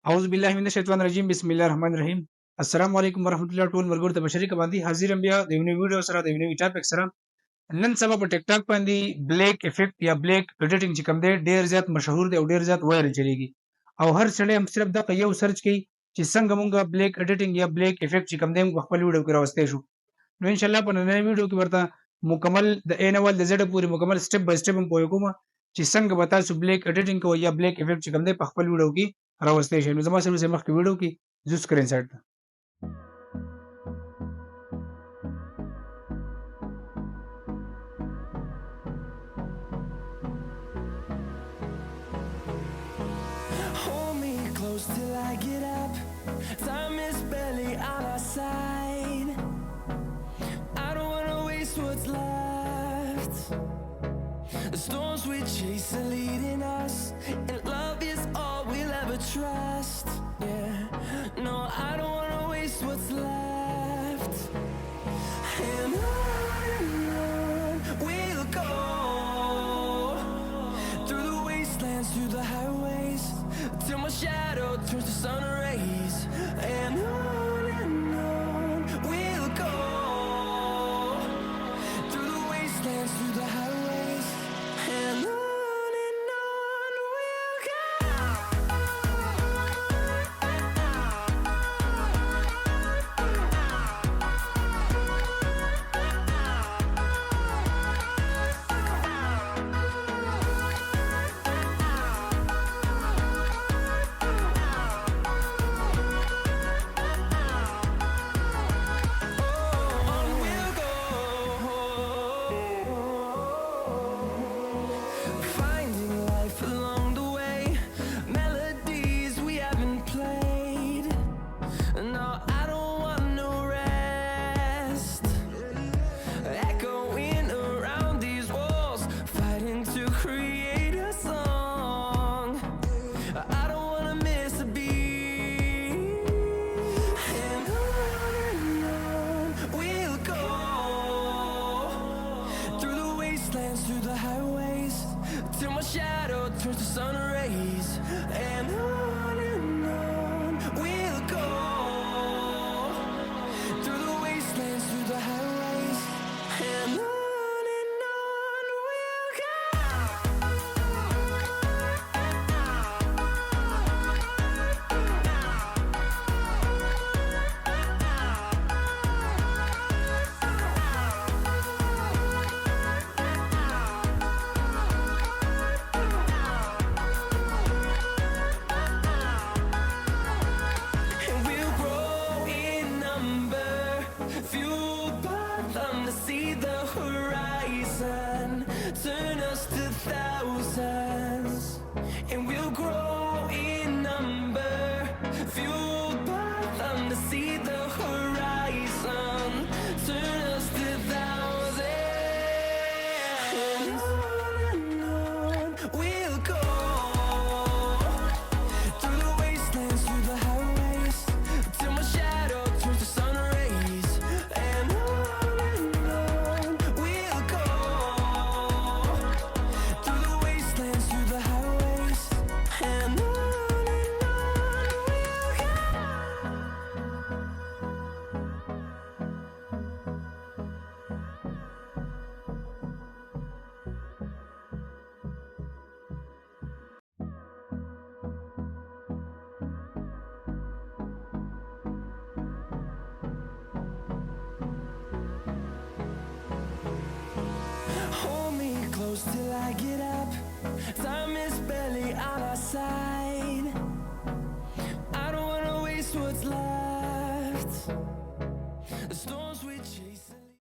اعوذ بالله من الشیطان الرجیم بسم الله الرحمن الرحیم السلام علیکم ورحمۃ الله ټول مرګور ته بشری باندې حاضر ام بیا د یو نوی ویډیو سره د یو نوی ټاپک سره نن سبا په ټیک ټاک باندې بلیک افیکټ یا بلیک ایډیټینګ چې کوم دی ډیر زیات مشهور دی او ډیر زیات وایرل چلیږي او هر سړی هم صرف دغه یو سرچ کوي چې څنګه مونږه بلیک ایډیټینګ یا بلیک افیکټ چې کوم دی موږ په خپل ویډیو کې راوستي شو نو ان شاء الله په نننۍ ویډیو کې ورته مکمل د A نه ول د Z پورې مکمل سټپ بای سټپ هم پوهه کوم چې څنګه به تاسو بلیک ایډیټینګ کوئ یا بلیک افیکټ چې کوم دی په خپل ویډیو کې راوستي شئ نو زما سره مخکې ویډیو کې زو سکرین شاټ Hold me close till I get up. Time is barely on our side. I don't wanna waste what's left. The storms we chase are leading us, and love is all we'll ever trust. Yeah, no, I don't wanna waste what's left. And on we'll go, through the wastelands, through the highways, till my shadow turns to sun rays. And on we'll go, through the wastelands, through the highways. And on we'll go. On we'll go, finding life along the way, melodies we haven't played. No, I don't want no rest, echoing around these walls, fighting to create a song. I don't wanna miss a beat. And on we'll go, through the wastelands, through the highways, till my shadow turns to sun rays. And on we'll go, through the wastelands, through the highways. And on we'll go. And we'll grow in number, fueled by them to see the horizon, turn us to thousands. And we'll grow in number, fueled by them to see the horizon, turn us to thousands. And on we'll go, through the wastelands, through the highways, till my shadow turns to sun rays. And on we'll go, through the wastelands, through the highways. And on we'll go. Hold me close till I get up. Time is barely on our side. I don't wanna waste what's left. The storms we chase.